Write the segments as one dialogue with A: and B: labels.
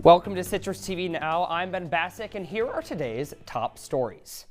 A: Welcome to Citrus TV Now. I'm Ben Bascuk, and here are today's top stories.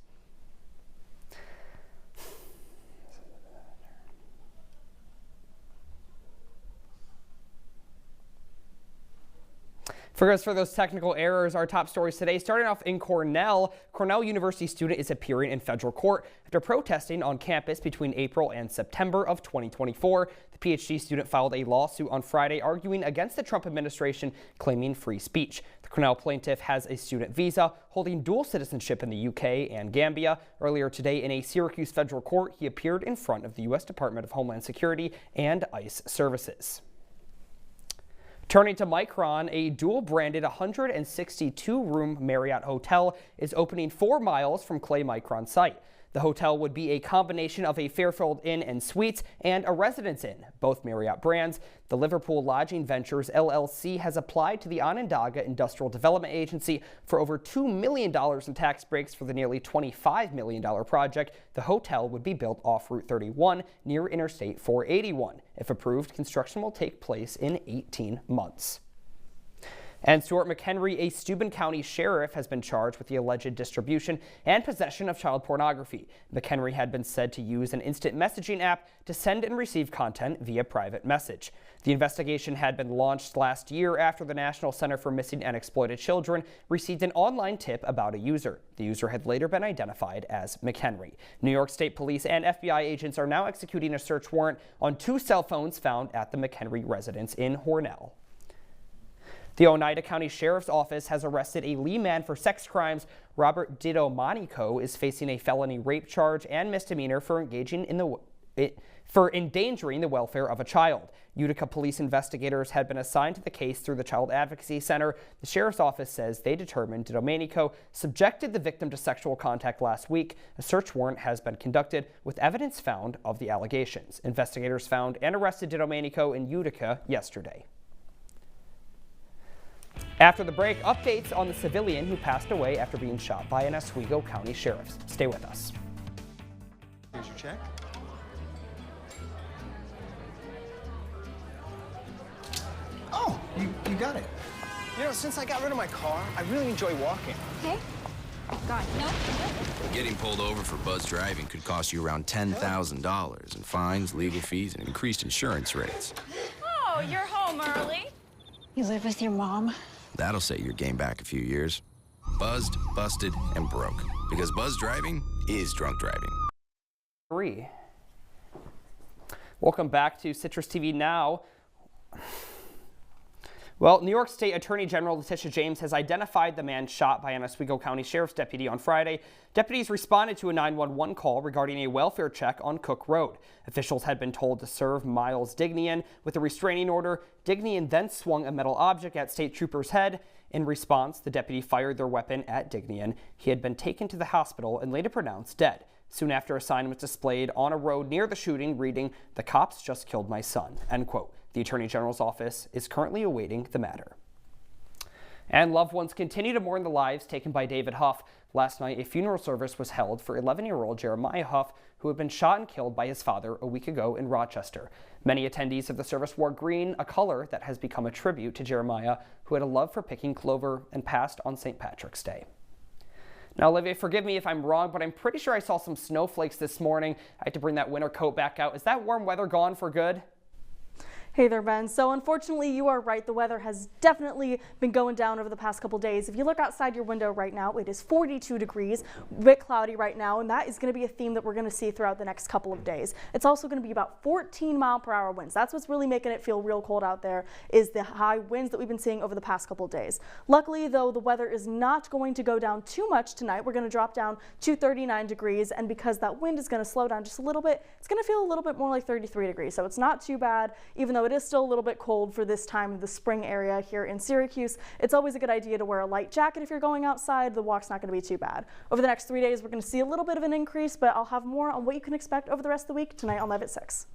A: Forgive us for those technical errors. Our top stories today, starting off in Cornell. Cornell University student is appearing in federal court after protesting on campus between April and September of 2024. The PhD student filed a lawsuit on Friday arguing against the Trump administration, claiming free speech. The Cornell plaintiff has a student visa, holding dual citizenship in the UK and Gambia. Earlier today in a Syracuse federal court, he appeared in front of the U.S. Department of Homeland Security and ICE services. Turning to Micron, a dual-branded 162-room Marriott hotel is opening 4 miles from Clay Micron site. The hotel would be a combination of a Fairfield Inn and Suites and a Residence Inn, both Marriott brands. The Liverpool Lodging Ventures LLC has applied to the Onondaga Industrial Development Agency for over $2 million in tax breaks for the nearly $25 million project. The hotel would be built off Route 31 near Interstate 481. If approved, construction will take place in 18 months. And Stuart McHenry, a Steuben County sheriff, has been charged with the alleged distribution and possession of child pornography. McHenry had been said to use an instant messaging app to send and receive content via private message. The investigation had been launched last year after the National Center for Missing and Exploited Children received an online tip about a user. The user had later been identified as McHenry. New York State Police and FBI agents are now executing a search warrant on 2 cell phones found at the McHenry residence in Hornell. The Oneida County Sheriff's Office has arrested a Lee man for sex crimes. Robert DiDomenico is facing a felony rape charge and misdemeanor for endangering the welfare of a child. Utica police investigators had been assigned to the case through the Child Advocacy Center. The Sheriff's Office says they determined DiDomenico subjected the victim to sexual contact last week. A search warrant has been conducted with evidence found of the allegations. Investigators found and arrested DiDomenico in Utica yesterday. After the break, updates on the civilian who passed away after being shot by an Oswego County sheriff. Stay with us.
B: Here's your check. Oh, you got it. You know, since I got rid of my car, I really enjoy walking.
C: Okay. God, no.
D: Getting pulled over for buzz driving could cost you around $10,000 in fines, legal fees, and increased insurance rates.
C: Oh, you're home early. You live with your mom?
D: That'll set your game back a few years. Buzzed, busted, and broke. Because buzz driving is drunk driving.
A: Welcome back to Citrus TV Now. Well, New York State Attorney General Letitia James has identified the man shot by an Oswego County Sheriff's deputy on Friday. Deputies responded to a 911 call regarding a welfare check on Cook Road. Officials had been told to serve Miles Dignian with a restraining order. Dignian then swung a metal object at State Trooper's head. In response, the deputy fired their weapon at Dignian. He had been taken to the hospital and later pronounced dead. Soon after, a sign was displayed on a road near the shooting reading, "The cops just killed my son," end quote. The Attorney General's office is currently awaiting the matter. And loved ones continue to mourn the lives taken by David Huff. Last night, a funeral service was held for 11-year-old Jeremiah Huff, who had been shot and killed by his father a week ago in Rochester. Many attendees of the service wore green, a color that has become a tribute to Jeremiah, who had a love for picking clover and passed on St. Patrick's Day. Now, Olivia, forgive me if I'm wrong, but I'm pretty sure I saw some snowflakes this morning. I had to bring that winter coat back out. Is that warm weather gone for good?
E: Hey there, Ben. So unfortunately, you are right. The weather has definitely been going down over the past couple days. If you look outside your window right now, it is 42 degrees, a bit cloudy right now, and that is going to be a theme that we're going to see throughout the next couple of days. It's also going to be about 14-mile-per-hour winds. That's what's really making it feel real cold out there, is the high winds that we've been seeing over the past couple of days. Luckily, though, the weather is not going to go down too much tonight. We're going to drop down to 39 degrees, and because that wind is going to slow down just a little bit, it's going to feel a little bit more like 33 degrees. So it's not too bad, even though it is still a little bit cold for this time of the spring area here in Syracuse. It's always a good idea to wear a light jacket if you're going outside. The walk's not going to be too bad. Over the next 3 days, we're going to see a little bit of an increase, but I'll have more on what you can expect over the rest of the week tonight on Live at 6.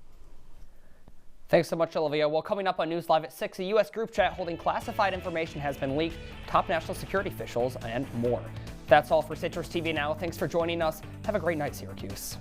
A: Thanks so much, Olivia. Well, coming up on News Live at 6, a U.S. group chat holding classified information has been leaked, top national security officials, and more. That's all for Citrus TV Now. Thanks for joining us. Have a great night, Syracuse.